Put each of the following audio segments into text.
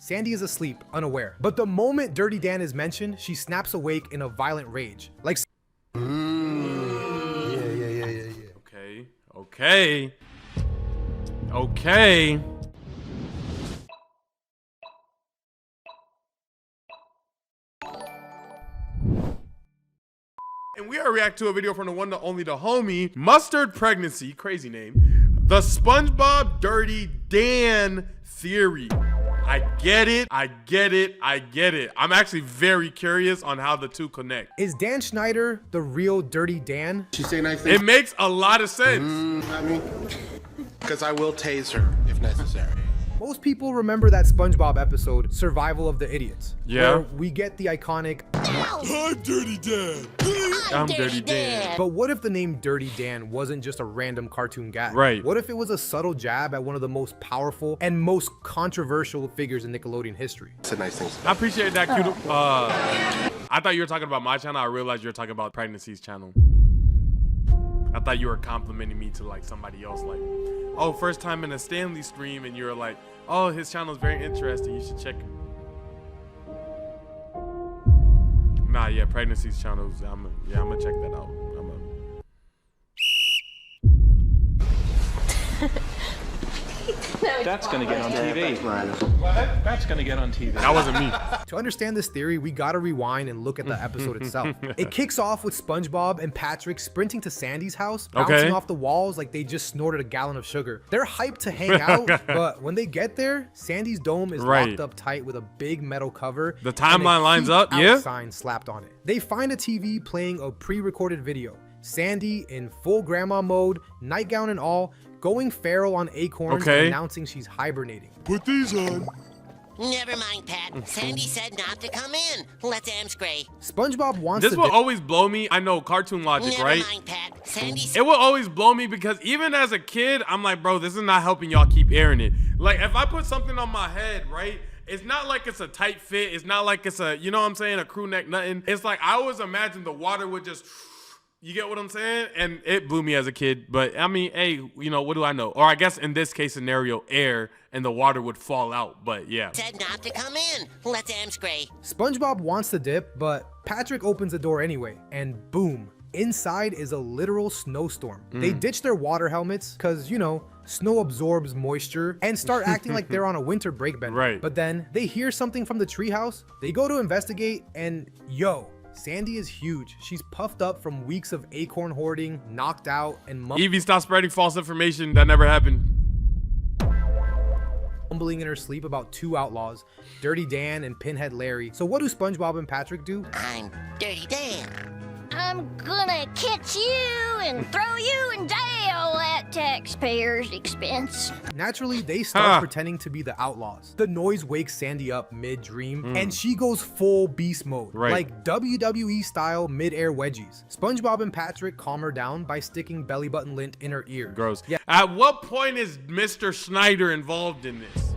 Sandy is asleep, unaware. But the moment Dirty Dan is mentioned, she snaps awake in a violent rage. Like, Yeah. Okay. And we are react to a video from the one, the only, the homie, MustardPregnancy, crazy name, the SpongeBob Dirty Dan theory. I get it. I'm actually very curious on how the two connect. is Dan Schneider the real Dirty Dan? She say nice things. It makes a lot of sense. I mean, because I will tase her if necessary. Most people remember that SpongeBob episode, Survival of the Idiots. Yeah. Where we get the iconic, I'm Dirty Dan. I'm Dirty Dan. but what if the name Dirty Dan wasn't just a random cartoon gag? Right. What if it was a subtle jab at one of the most powerful and most controversial figures in Nickelodeon history? Said nice things. I appreciate that, cute. I thought you were talking about my channel. I realized you were talking about Pregnancy's channel. I thought you were complimenting me to like somebody else, like, oh, first time in a Stanley stream, and you were like, oh, his channel is very interesting. You should check it. Nah, yeah, Pregnancy's channels. I'm gonna check that out. That's gonna get on TV. That's gonna get on TV. That wasn't me. To understand this theory, we gotta rewind and look at the episode itself. It kicks off with SpongeBob and Patrick sprinting to Sandy's house, bouncing off the walls like they just snorted a gallon of sugar. They're hyped to hang out, but when they get there, Sandy's dome is locked up tight with a big metal cover. The timeline lines up, yeah. Sign slapped on it. They find a TV playing a pre-recorded video. Sandy in full grandma mode, nightgown and all, going feral on acorns and announcing she's hibernating. Put these on. Never mind, Pat. Sandy said not to come in. Let's amscray. SpongeBob wants This will always blow me. I know cartoon logic, right? Never mind, Pat. Sandy It will always blow me because even as a kid, I'm like, bro, this is not helping y'all keep airing it. Like, if I put something on my head, right? It's not like it's a tight fit. It's not like it's a, you know what I'm saying, a crew neck, nothing. It's like I always imagine the water would just... You get what I'm saying? And it blew me as a kid. But I mean, hey, you know, what do I know? Or I guess in this case scenario, air and the water would fall out. But yeah. Said not to come in. Let's amscray. SpongeBob wants to dip, but Patrick opens the door anyway. And boom, inside is a literal snowstorm. They ditch their water helmets because, you know, snow absorbs moisture and start acting like they're on a winter break bender. Right. But then they hear something from the treehouse. They go to investigate and yo, Sandy is huge. She's puffed up from weeks of acorn hoarding, knocked out, and Evie, stop spreading false information. That never happened. Mumbling in her sleep about two outlaws, Dirty Dan and Pinhead Larry. So what do SpongeBob and Patrick do? I'm Dirty Dan. I'm gonna catch you and throw you in jail at taxpayers' expense. Naturally, they start pretending to be the outlaws. The noise wakes Sandy up mid-dream, and she goes full beast mode, like WWE style mid-air wedgies. SpongeBob and Patrick calm her down by sticking belly button lint in her ear. Gross. Yeah. At what point is Mr. Schneider involved in this?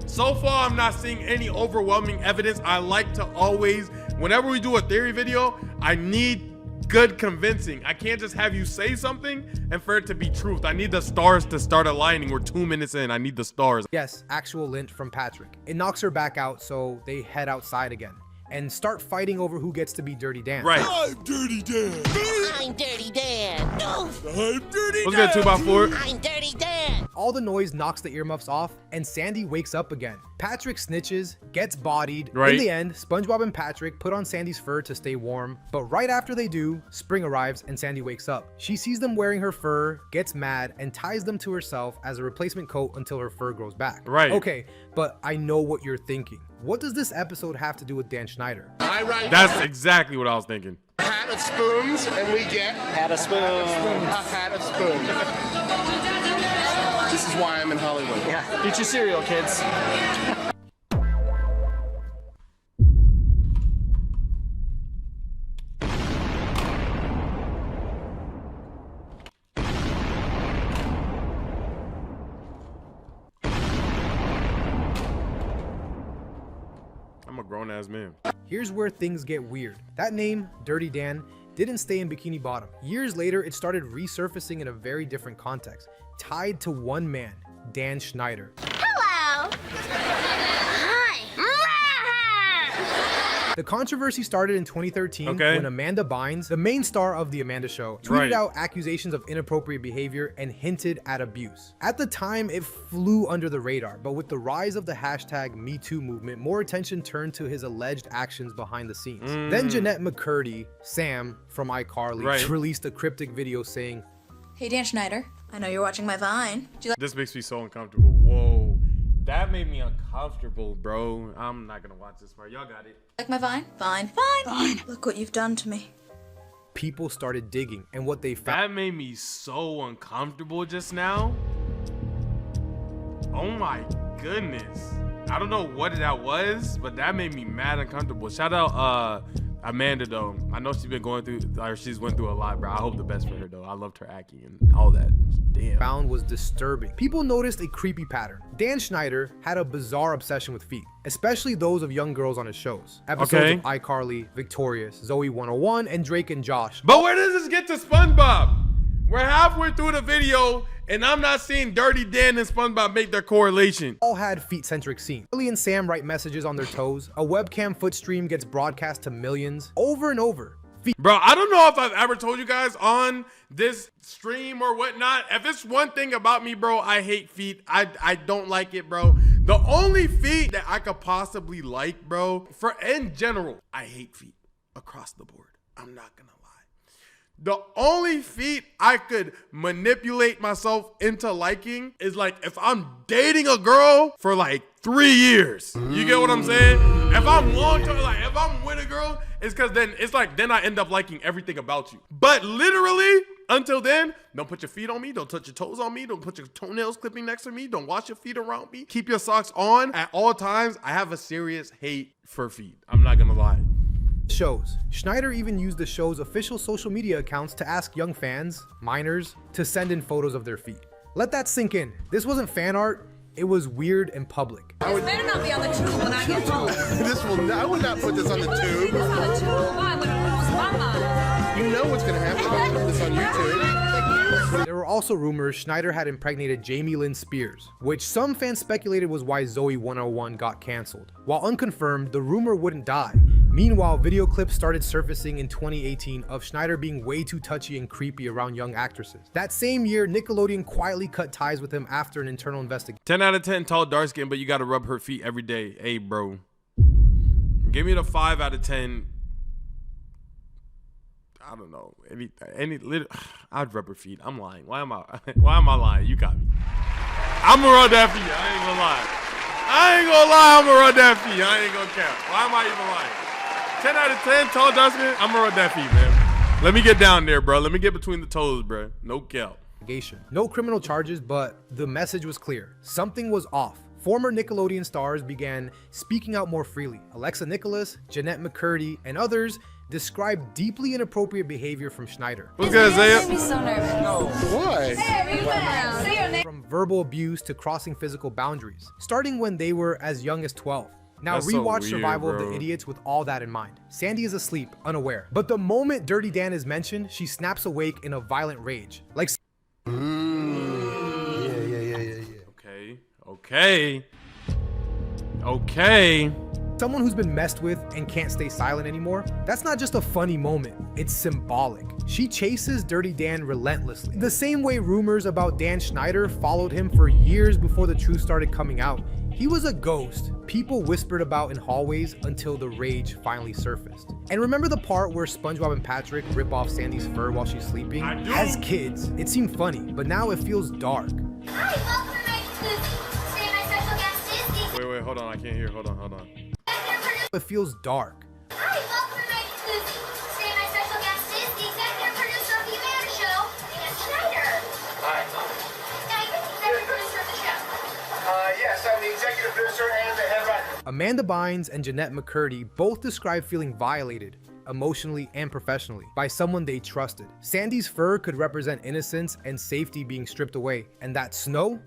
So far, I'm not seeing any overwhelming evidence. I like to always, whenever we do a theory video, I need good convincing. I can't just have you say something and for it to be truth. I need the stars to start aligning. We're 2 minutes in. I need the stars. Yes, actual lint from Patrick. It knocks her back out, so they head outside again and start fighting over who gets to be Dirty Dan. Right. I'm Dirty Dan. I'm Dirty Dan. I'm Dirty Dan. Let's get 2x4. I'm Dirty Dan. All the noise knocks the earmuffs off, and Sandy wakes up again. Patrick snitches, gets bodied. In the end, SpongeBob and Patrick put on Sandy's fur to stay warm, but right after they do, spring arrives and Sandy wakes up. She sees them wearing her fur, gets mad, and ties them to herself as a replacement coat until her fur grows back. Okay, but I know what you're thinking. What does this episode have to do with Dan Schneider? That's exactly what I was thinking. A hat of spoons, and we get Had a spoon. a hat of spoons. This is why I'm in Hollywood. Yeah. Eat your cereal, kids. I'm a grown-ass man. Here's where things get weird. That name, Dirty Dan, didn't stay in Bikini Bottom. Years later, it started resurfacing in a very different context, tied to one man, Dan Schneider. Hello. Hi. The controversy started in 2013 when Amanda Bynes, the main star of The Amanda Show, tweeted out accusations of inappropriate behavior and hinted at abuse. At the time, it flew under the radar, but with the rise of the hashtag #MeToo movement, more attention turned to his alleged actions behind the scenes. Then Jeanette McCurdy, Sam from iCarly, released a cryptic video saying, "Hey Dan Schneider, I know you're watching my Vine. This makes me so uncomfortable. Whoa. That made me uncomfortable, bro. I'm not gonna watch this part. Y'all got it. Like my Vine? Fine. Look what you've done to me." People started digging, and what they found— That made me so uncomfortable just now. Oh my goodness. I don't know what that was, but that made me mad uncomfortable. Shout out Amanda though. I know she's been going through, or she's went through a lot, bro. I hope the best for her though. I loved her acting and all that. Damn. Found was disturbing. People noticed a creepy pattern. Dan Schneider had a bizarre obsession with feet, especially those of young girls on his shows. Episodes of iCarly, Victorious, Zoe 101, and Drake and Josh. But where does this get to SpongeBob? We're halfway through the video and I'm not seeing Dirty Dan and SpongeBob make their correlation. All had feet-centric scenes. Billy and Sam write messages on their toes. A webcam foot stream gets broadcast to millions over and over. Bro, I don't know if I've ever told you guys on this stream or whatnot. If it's one thing about me, bro, I hate feet. I don't like it, bro. The only feet that I could possibly like, bro, in general, I hate feet across the board. I'm not gonna lie. The only feet I could manipulate myself into liking is like if I'm dating a girl for like 3 years. You get what I'm saying? If I'm long-term, like if I'm with a girl, it's because then it's like then I end up liking everything about you. But literally, until then, don't put your feet on me, don't touch your toes on me, don't put your toenails clipping next to me, don't wash your feet around me, keep your socks on at all times. I have a serious hate for feet. I'm not gonna lie. Shows. Schneider even used the show's official social media accounts to ask young fans, minors, to send in photos of their feet. Let that sink in. This wasn't fan art, it was weird and public. This better not be on the tube when I get home. I would not put this on the tube. Put this on the tube? Why? I'm gonna lose my mind. You know what's gonna happen if I put this on YouTube. There were also rumors Schneider had impregnated Jamie Lynn Spears, which some fans speculated was why Zoe 101 got canceled. While unconfirmed, the rumor wouldn't die. Meanwhile, video clips started surfacing in 2018 of Schneider being way too touchy and creepy around young actresses. That same year, Nickelodeon quietly cut ties with him after an internal investigation. 10 out of 10 tall, dark skin, but you gotta rub her feet every day. Hey, bro. Give me the 5 out of 10. I don't know. I'd rub her feet. I'm lying. Why am I lying? You got me. I'm gonna rub that feet. I ain't gonna lie. I'm gonna rub that feet. I ain't gonna cap. Why am I even lying? 10 out of 10, tall, dark skin. I'm gonna rub that feet, man. Let me get down there, bro. Let me get between the toes, bro. No cap. No criminal charges, but the message was clear. Something was off. Former Nickelodeon stars began speaking out more freely. Alexa Nicholas, Jeanette McCurdy, and others described deeply inappropriate behavior from Schneider. What's good, Isaiah? It made me so nervous. Why? Say your name. From verbal abuse to crossing physical boundaries, starting when they were as young as 12. Now That's so rewatch weird, Survival of bro. the Idiots with all that in mind. Sandy is asleep, unaware. But the moment Dirty Dan is mentioned, she snaps awake in a violent rage. Like Okay. someone who's been messed with and can't stay silent anymore. That's not just a funny moment, it's symbolic. She chases Dirty Dan relentlessly. The same way rumors about Dan Schneider followed him for years before the truth started coming out. He was a ghost people whispered about in hallways until the rage finally surfaced. And remember the part where SpongeBob and Patrick rip off Sandy's fur while she's sleeping? As kids, it seemed funny, but now it feels dark. Hi, welcome to say my special guest is Wait, hold on. I can't hear. Hold on. It feels dark. Hi, welcome to say my special guest is the executive producer of the Amanda Show, Dan Schneider. Hi. Now you're the executive producer of the show. Yes, I'm the executive producer and the head writer. Amanda Bynes and Jeanette McCurdy both described feeling violated, emotionally and professionally, by someone they trusted. Sandy's fur could represent innocence and safety being stripped away, and that snow,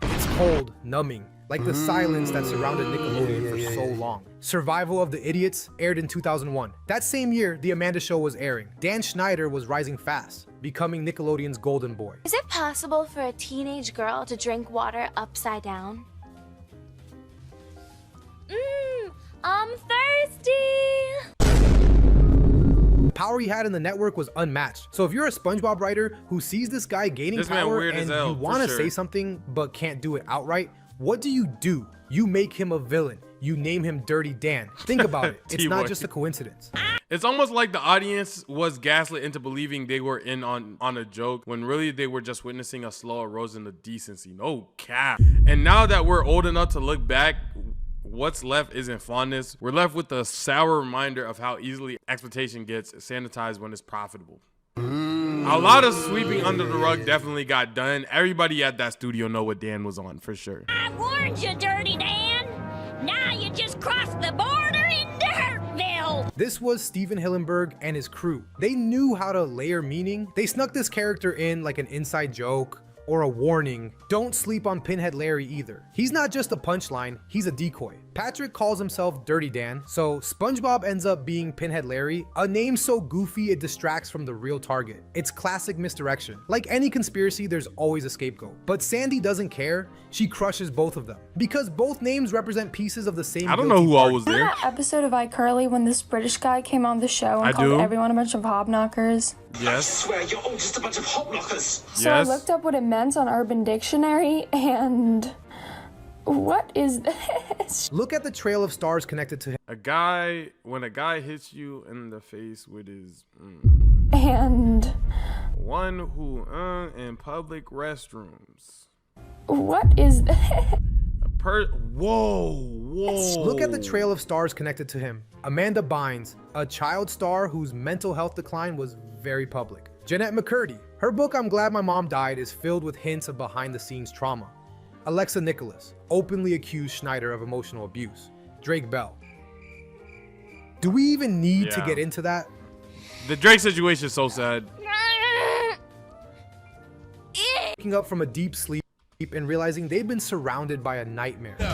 it's cold, numbing, like the silence that surrounded Nickelodeon for so long. Survival of the Idiots aired in 2001. That same year, The Amanda Show was airing. Dan Schneider was rising fast, becoming Nickelodeon's golden boy. Is it possible for a teenage girl to drink water upside down? I'm thirsty! power he had in the network was unmatched. So if you're a SpongeBob writer who sees this guy gaining power and you want to say something but can't do it outright, what do? You make him a villain. You name him Dirty Dan. Think about it. It's not just a coincidence. It's almost like the audience was gaslit into believing they were in on a joke when really they were just witnessing a slow erosion of decency. No cap. And now that we're old enough to look back, what's left isn't fondness. We're left with a sour reminder of how easily expectation gets sanitized when it's profitable. A lot of sweeping under the rug definitely got done. Everybody at that studio know what Dan was on for sure. I warned you, Dirty Dan. Now you just crossed the border into Hurtville. This was Steven Hillenburg and his crew. They knew how to layer meaning. They snuck this character in like an inside joke or a warning. Don't sleep on Pinhead Larry either. He's not just a punchline, he's a decoy. Patrick calls himself Dirty Dan, so SpongeBob ends up being Pinhead Larry, a name so goofy it distracts from the real target. It's classic misdirection. Like any conspiracy, there's always a scapegoat. But Sandy doesn't care. She crushes both of them because both names represent pieces of the same. I don't know who all was there. That episode of iCarly when this British guy came on the show and called everyone a bunch of hobknockers. Yes. I swear you're all just a bunch of hobknockers. So I looked up what it meant on Urban Dictionary, and what is this? Look at the trail of stars connected to him. When a guy hits you in the face with his And one who in public restrooms. What is this? Whoa. Look at the trail of stars connected to him. Amanda Bynes, a child star whose mental health decline was very public. Jeanette McCurdy, her book I'm Glad My Mom Died is filled with hints of behind the scenes trauma. Alexa Nicholas, openly accused Schneider of emotional abuse. Drake Bell. Do we even need to get into that? The Drake situation is so sad. Waking up from a deep sleep and realizing they've been surrounded by a nightmare. I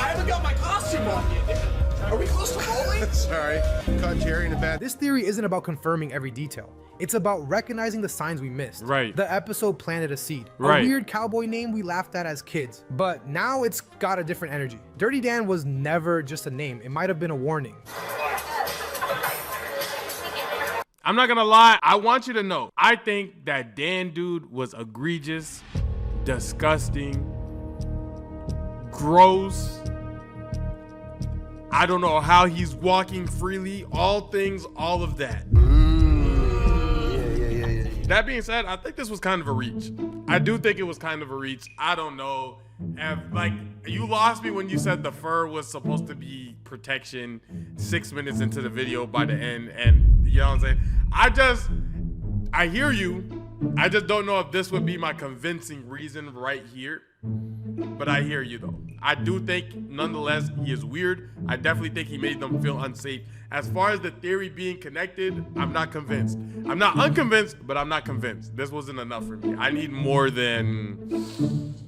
haven't got my costume on yet. Are we close to rolling? Sorry, caught Jerry in a bad. This theory isn't about confirming every detail. It's about recognizing the signs we missed. Right. The episode planted a seed. Right. A weird cowboy name we laughed at as kids, but now it's got a different energy. Dirty Dan was never just a name. It might have been a warning. I'm not gonna lie, I want you to know, I think that Dan dude was egregious, disgusting, gross. I don't know how he's walking freely, all things, all of that. That being said, I think this was kind of a reach. I do think it was kind of a reach. I don't know. Like, you lost me when you said the fur was supposed to be protection 6 minutes into the video by the end, and you know what I'm saying? I hear you. I just don't know if this would be my convincing reason right here. But I hear you though. I do think, nonetheless, he is weird. I definitely think he made them feel unsafe. As far as the theory being connected, I'm not convinced. I'm not unconvinced, but I'm not convinced. This wasn't enough for me. I need more than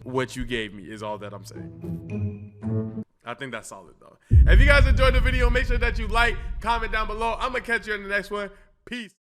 what you gave me is all that I'm saying. I think that's solid though. If you guys enjoyed the video, make sure that you like, comment down below. I'm gonna catch you in the next one. Peace.